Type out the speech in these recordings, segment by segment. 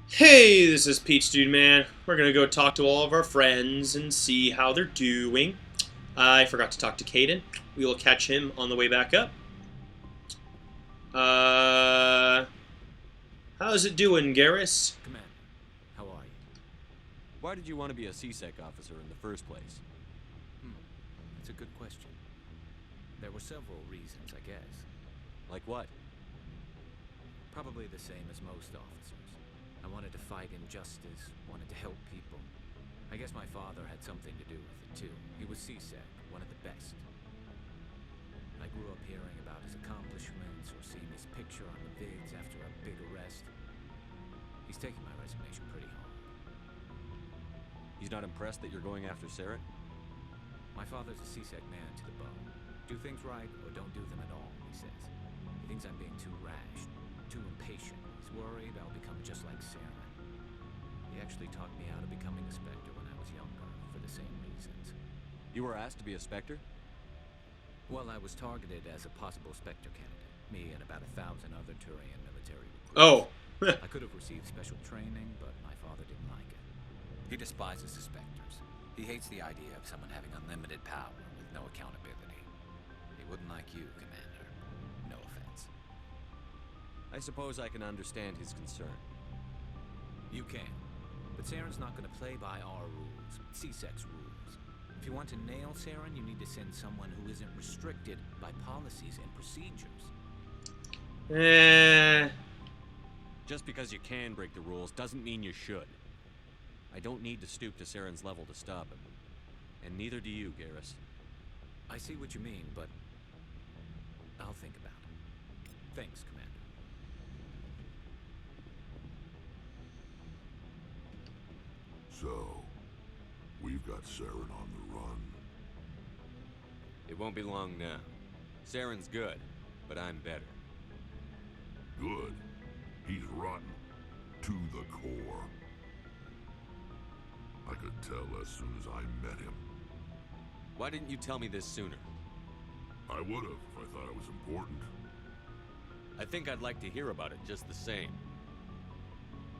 Hey, this is Peach Dude Man. We're gonna go talk to all of our friends and see how they're doing. I forgot to talk to Caden. We will catch him on the way back up. How's it doing, Garrus? Commander, how are you? Why did you want to be a C-Sec officer in the first place? That's a good question. There were several reasons, I guess. Like what? Probably the same as most officers. I wanted to fight injustice, wanted to help people. I guess my father had something to do with it, too. He was C-Sec, one of the best. I grew up hearing about his accomplishments or seeing his picture on the vids after a big arrest. He's taking my resignation pretty hard. He's not impressed that you're going after Saren? My father's a C-Sec man to the bone. Do things right or don't do them at all, he says. He thinks I'm being too rash, too impatient. He's worried I'll become just like Saren. He actually talked me out of becoming a Spectre when I was younger, for the same reasons. You were asked to be a Spectre? Well, I was targeted as a possible Spectre candidate. Me and about 1,000 other Turian military recruits. Oh. I could have received special training, but my father didn't like it. He despises the Spectres. He hates the idea of someone having unlimited power with no accountability. He wouldn't like you, Commander. No offense. I suppose I can understand his concern. You can. But Saren's not going to play by our rules. C-Sec's rules. If you want to nail Saren, you need to send someone who isn't restricted by policies and procedures. Just because you can break the rules doesn't mean you should. I don't need to stoop to Saren's level to stop him. And neither do you, Garrus. I see what you mean, but I'll think about it. Thanks, Commander. So, we've got Saren on the run. It won't be long now. Saren's good, but I'm better. Good. He's rotten. To the core. I could tell as soon as I met him. Why didn't you tell me this sooner? I would have if I thought it was important. I think I'd like to hear about it just the same.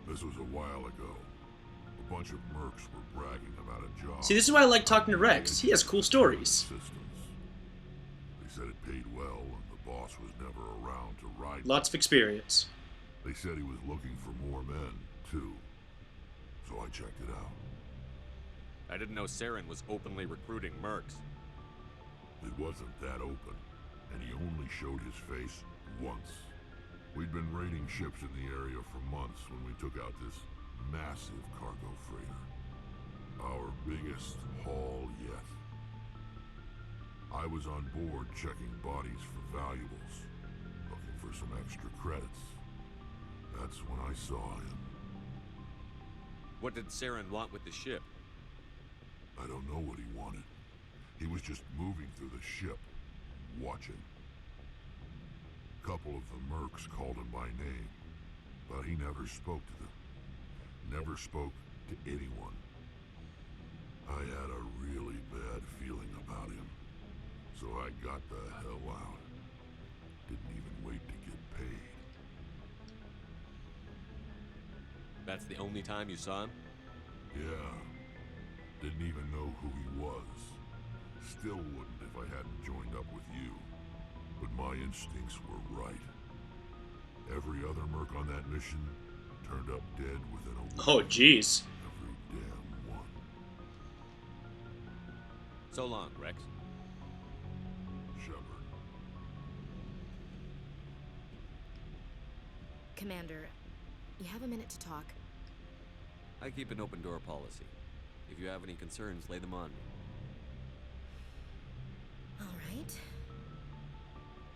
This was a while ago. A bunch of mercs were bragging about a job. See, this is why I like talking to Rex. He has cool stories. Systems. They said it paid well and the boss was never around to ride. Lots of experience. They said he was looking for more men, too. So I checked it out. I didn't know Saren was openly recruiting mercs. It wasn't that open, and he only showed his face once. We'd been raiding ships in the area for months when we took out this massive cargo freighter. Our biggest haul yet. I was on board checking bodies for valuables, looking for some extra credits. That's when I saw him. What did Saren want with the ship? I don't know what he wanted. He was just moving through the ship, watching. A couple of the mercs called him by name, but he never spoke to them. Never spoke to anyone. I had a really bad feeling about him, so I got the hell out. Didn't even wait to get paid. That's the only time you saw him? Yeah. Didn't even know who he was. Still wouldn't if I hadn't joined up with you. But my instincts were right. Every other merc on that mission turned up dead within a week. Oh, jeez. Every damn one. So long, Rex. Shepard. Commander, you have a minute to talk? I keep an open door policy. If you have any concerns, lay them on me. All right.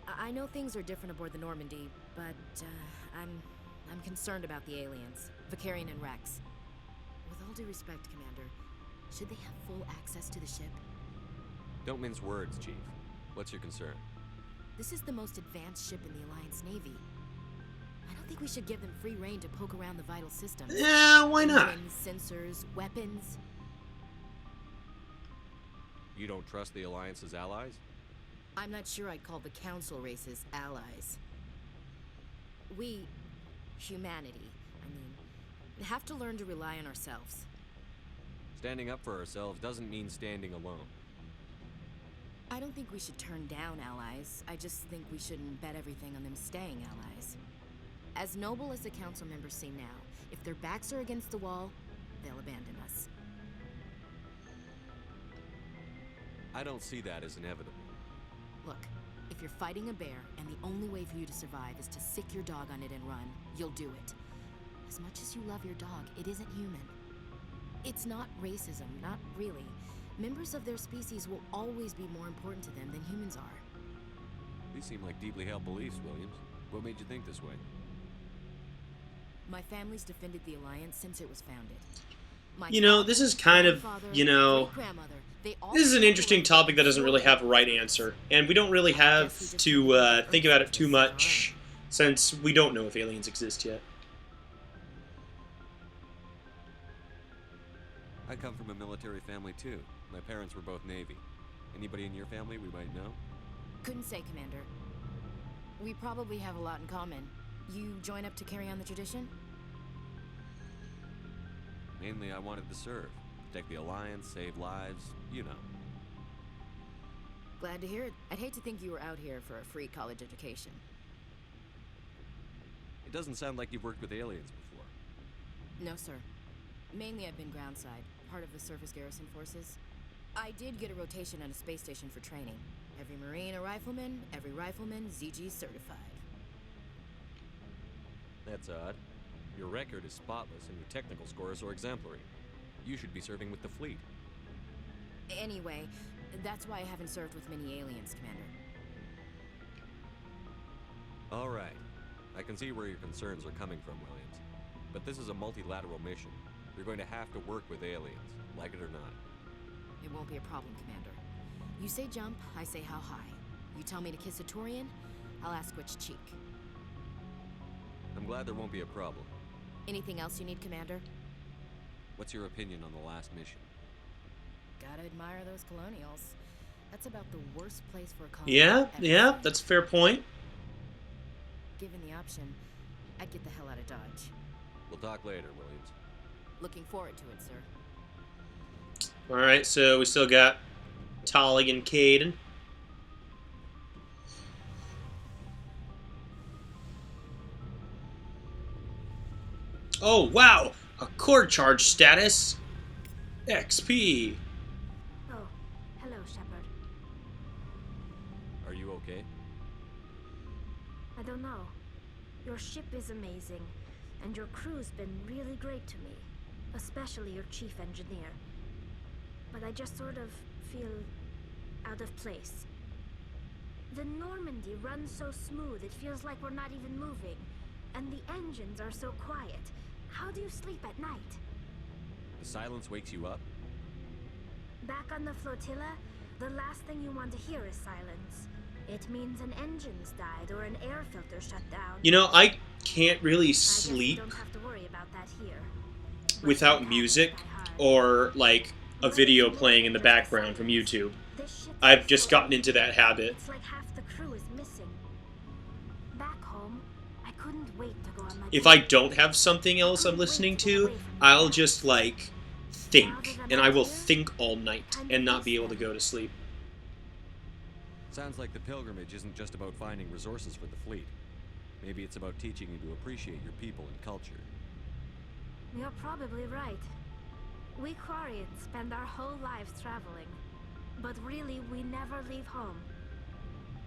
I know things are different aboard the Normandy, but I'm concerned about the aliens, Vicarian and Rex. With all due respect, Commander, should they have full access to the ship? Don't mince words, Chief. What's your concern? This is the most advanced ship in the Alliance Navy. I don't think we should give them free rein to poke around the vital systems. Yeah, why not? Engines, sensors, weapons. You don't trust the Alliance's allies? I'm not sure I'd call the Council races allies. We, humanity, I mean, have to learn to rely on ourselves. Standing up for ourselves doesn't mean standing alone. I don't think we should turn down allies. I just think we shouldn't bet everything on them staying allies. As noble as the council members seem now, if their backs are against the wall, they'll abandon us. I don't see that as inevitable. Look, if you're fighting a bear and the only way for you to survive is to sick your dog on it and run, you'll do it. As much as you love your dog, it isn't human. It's not racism, not really. Members of their species will always be more important to them than humans are. These seem like deeply held beliefs, Williams. What made you think this way? My family's defended the Alliance since it was founded. You know, this is kind of, you know, this is an interesting topic that doesn't really have a right answer. And we don't really have to think about it too much, since we don't know if aliens exist yet. I come from a military family, too. My parents were both Navy. Anybody in your family we might know? Couldn't say, Commander. We probably have a lot in common. You join up to carry on the tradition? Mainly, I wanted to serve. Protect the Alliance, save lives, you know. Glad to hear it. I'd hate to think you were out here for a free college education. It doesn't sound like you've worked with aliens before. No, sir. Mainly I've been groundside, part of the surface garrison forces. I did get a rotation on a space station for training. Every Marine a rifleman, every rifleman ZG certified. That's odd. Your record is spotless and your technical scores are exemplary. You should be serving with the fleet. Anyway, that's why I haven't served with many aliens, Commander. All right. I can see where your concerns are coming from, Williams. But this is a multilateral mission. You're going to have to work with aliens, like it or not. It won't be a problem, Commander. You say jump, I say how high. You tell me to kiss a Turian, I'll ask which cheek. I'm glad there won't be a problem. Anything else you need, Commander? What's your opinion on the last mission? Gotta admire those colonials. That's about the worst place for a colony. Yeah, that's a fair point. Given the option, I'd get the hell out of Dodge. We'll talk later, Williams. Looking forward to it, sir. Alright, so we still got Tali and Caden. Oh, wow! A core charge status! XP! Oh, hello, Shepard. Are you okay? I don't know. Your ship is amazing, and your crew's been really great to me, especially your chief engineer. But I just sort of feel out of place. The Normandy runs so smooth, it feels like we're not even moving. And the engines are so quiet. How do you sleep at night? The silence wakes you up? Back on the flotilla, the last thing you want to hear is silence. It means an engine's died or an air filter shut down. You know, I can't really I sleep guess you don't have to worry about that here. without music or, like, a video playing in the background from YouTube. I've just gotten into that habit. It's like half the crew is missing. Back home, I couldn't wait to go on my If I don't have something else I'm listening to, I'll just, like, think. And I will think all night and not be able to go to sleep. Sounds like the pilgrimage isn't just about finding resources for the fleet. Maybe it's about teaching you to appreciate your people and culture. You're probably right. We Quarians spend our whole lives traveling, but really we never leave home.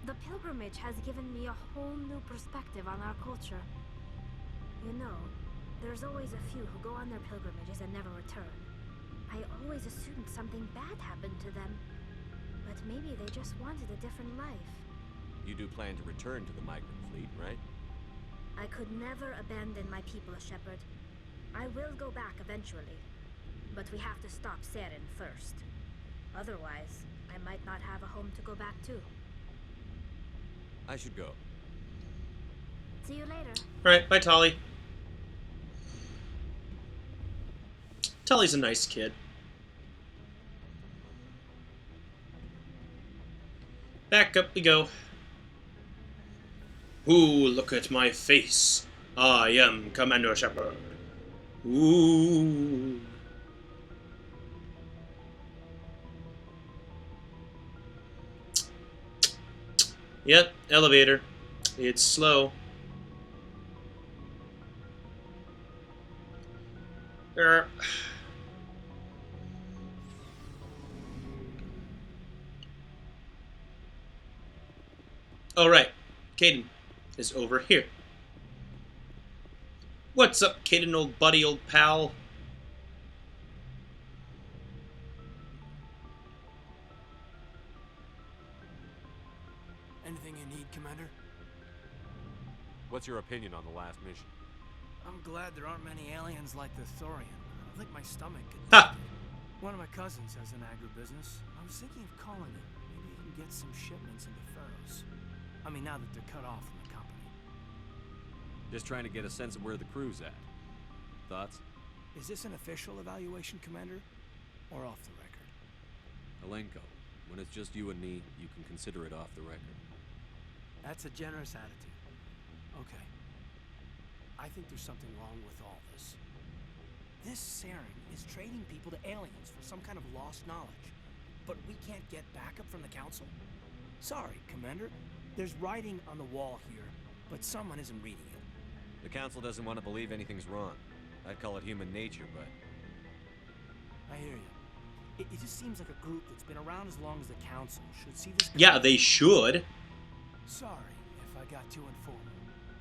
The pilgrimage has given me a whole new perspective on our culture. You know, there's always a few who go on their pilgrimages and never return. I always assumed something bad happened to them, but maybe they just wanted a different life. You do plan to return to the migrant fleet, right? I could never abandon my people, Shepard. I will go back eventually, but we have to stop Saren first. Otherwise, I might not have a home to go back to. I should go. See you later. Alright, bye, Tali. Tali's a nice kid. Back up we go. Ooh, look at my face. I am Commander Shepard. Ooh. Yep, elevator. It's slow. All right, Caden is over here. What's up, Caden, old buddy, old pal? Anything you need, Commander? What's your opinion on the last mission? I'm glad there aren't many aliens like the Thorian. I think my stomach could Ha! take it. One of my cousins has an agribusiness. I was thinking of calling him. Maybe he can get some shipments into Pharaohs. I mean, now that they're cut off from the company. Just trying to get a sense of where the crew's at. Thoughts? Is this an official evaluation, Commander? Or off the record? Alenko, when it's just you and me, you can consider it off the record. That's a generous attitude. Okay. I think there's something wrong with all this. This Saren is trading people to aliens for some kind of lost knowledge. But we can't get backup from the Council? Sorry, Commander. There's writing on the wall here, but someone isn't reading it. The Council doesn't want to believe anything's wrong. I'd call it human nature, but... I hear you. It just seems like a group that's been around as long as the Council should see this... Yeah, they should. Sorry if I got too informal.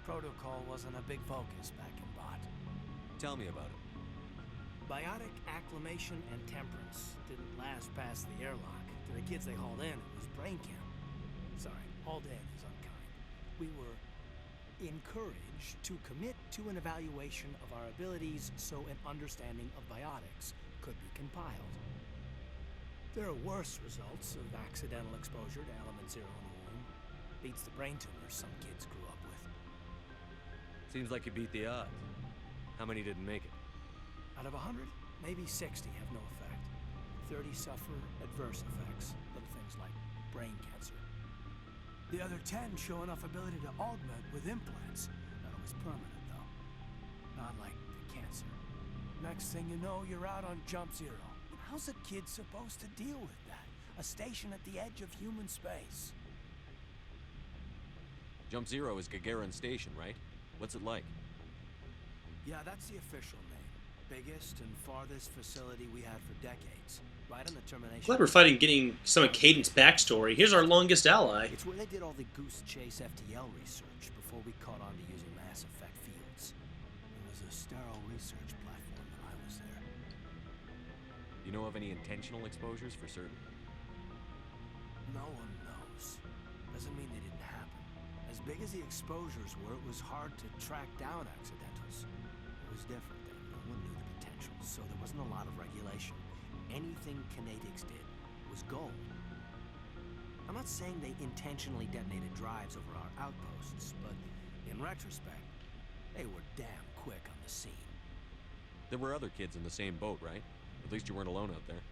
Protocol wasn't a big focus back in Bot. Tell me about it. Biotic acclimation and temperance didn't last past the airlock. To the kids they hauled in, it was brain camp. Sorry, hauled in is unkind. We were encouraged to commit to an evaluation of our abilities so an understanding of biotics could be compiled. There are worse results of accidental exposure to element zero in the womb. Beats the brain tumors some kids grew up with. Seems like you beat the odds. How many didn't make it? Out of 100, maybe 60 have no effect. 30 suffer adverse effects, little things like brain cancer. The other 10 show enough ability to augment with implants. Not always permanent, though. Not like the cancer. Next thing you know, you're out on jump zero. How's a kid supposed to deal with that? A station at the edge of human space. Jump Zero is Gagarin Station, right? What's it like? Yeah, that's the official name. Biggest and farthest facility we had for decades. Right on the termination. Glad we're finally getting some of Caden's backstory. Here's our longest ally. It's where they did all the Goose Chase FTL research before we caught on to using mass effect fields. It was a sterile research platform when I was there. You know of any intentional exposures for certain? No one knows. Doesn't mean they didn't happen. As big as the exposures were, it was hard to track down accidentals. It was different then. No one knew the potential, so there wasn't a lot of regulation. Anything Kinetics did was gold. I'm not saying they intentionally detonated drives over our outposts, but in retrospect, they were damn quick on the scene. There were other kids in the same boat, right? At least you weren't alone out there.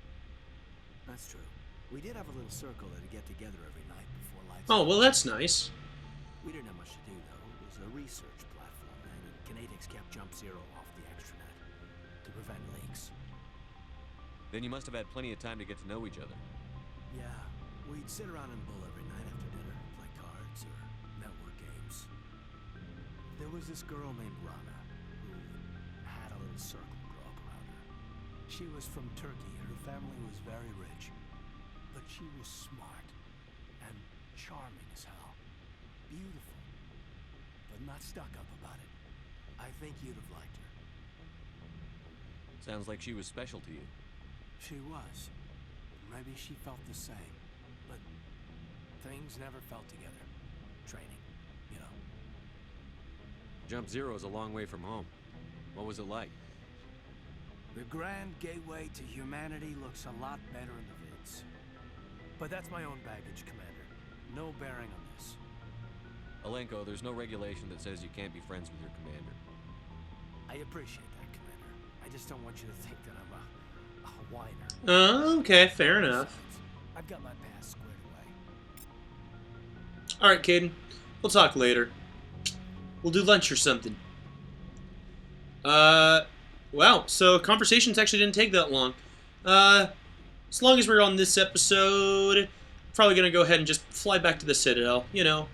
That's true. We did have a little circle that'd get together every night before lights Oh, out. well, that's nice. We didn't have much to do, though. It was a research platform, and Kinetics kept Jump Zero off the extranet to prevent leaks. Then you must have had plenty of time to get to know each other. Yeah, we'd sit around and bull every night after dinner, play cards or network games. There was this girl named Rana who had a little circle grow up around her. She was from Turkey. Her family was very rich, but she was smart and charming as hell. Beautiful, but not stuck up about it. I think you'd have liked her. Sounds like she was special to you. She was. Maybe she felt the same, but things never felt together. Training, you know. Jump Zero is a long way from home. What was it like? The grand gateway to humanity looks a lot better in the vids. But that's my own baggage, Commander. No bearing on this. Alenko, there's no regulation that says you can't be friends with your commander. I appreciate that, Commander. I just don't want you to think that I'm a whiner. Okay, fair enough. I've got my past squared away. Alright, Caden. We'll talk later. We'll do lunch or something. Wow, so conversations actually didn't take that long. As long as we're on this episode, probably gonna go ahead and just fly back to the Citadel, you know.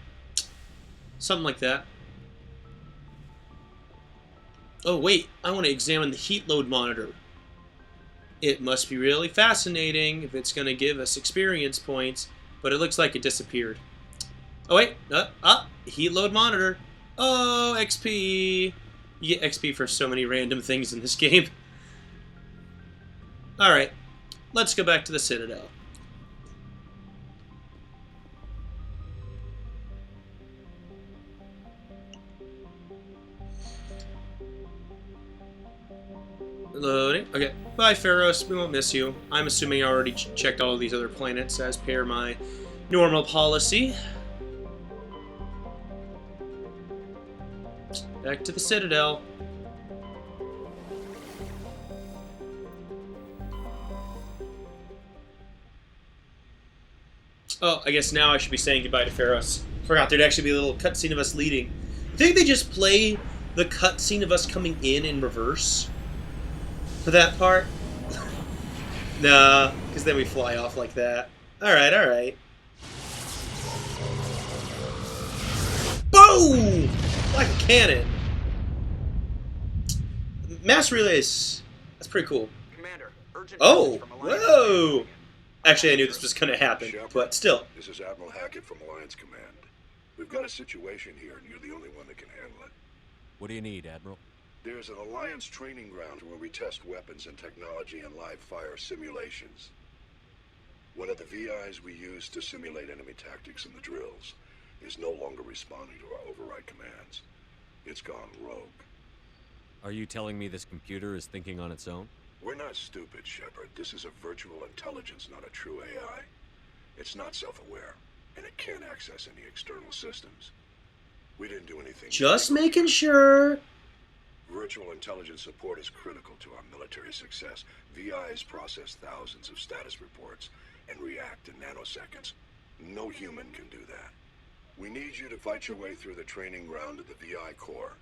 Something like that. Oh wait, I want to examine the heat load monitor. It must be really fascinating if it's gonna give us experience points, but it looks like it disappeared. Oh wait, heat load monitor. Oh, XP. You get XP for so many random things in this game. Alright, let's go back to the Citadel. Loading. Okay, bye Pharos, we won't miss you. I'm assuming I already checked all of these other planets as per my normal policy. Back to the Citadel. Oh, I guess now I should be saying goodbye to Pharos. Forgot there'd actually be a little cutscene of us leading. I think they just play the cutscene of us coming in reverse for that part. Nah, because then we fly off like that. Alright, alright. Boom! Like a cannon. Mass relays. That's pretty cool. Commander, urgent Oh, message from Alliance whoa! Command. Actually, I knew this was going to happen, but still. This is Admiral Hackett from Alliance Command. We've got a situation here, and you're the only one that can handle it. What do you need, Admiral? There's an Alliance training ground where we test weapons and technology in live fire simulations. One of the VIs we use to simulate enemy tactics in the drills is no longer responding to our override commands. It's gone rogue. Are you telling me this computer is thinking on its own? We're not stupid, Shepard. This is a virtual intelligence, not a true AI. It's not self-aware, and it can't access any external systems. We didn't do anything. Just making sure. Virtual intelligence support is critical to our military success. VIs process thousands of status reports and react in nanoseconds. No human can do that. We need you to fight your way through the training ground of the VI core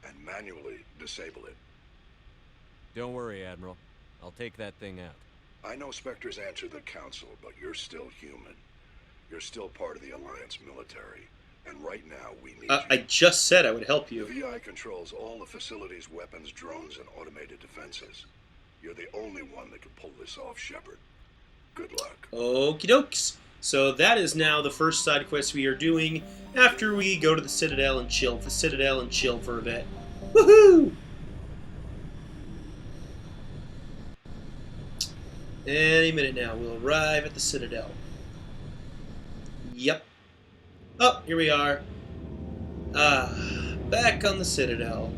and manually disable it. Don't worry, Admiral. I'll take that thing out. I know Spectres answer the Council, but you're still human. You're still part of the Alliance military. And right now, we need you. I just said I would help The you. VI controls all the facility's weapons, drones, and automated defenses. You're the only one that can pull this off, Shepard. Good luck. Okie dokes. So that is now the first side quest we are doing after we go to the Citadel and chill. The Citadel and chill for a bit. Woohoo! Any minute now, we'll arrive at the Citadel. Yep. Oh, here we are. Back on the Citadel.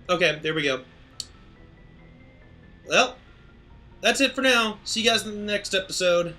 Okay, there we go. Well, that's it for now. See you guys in the next episode.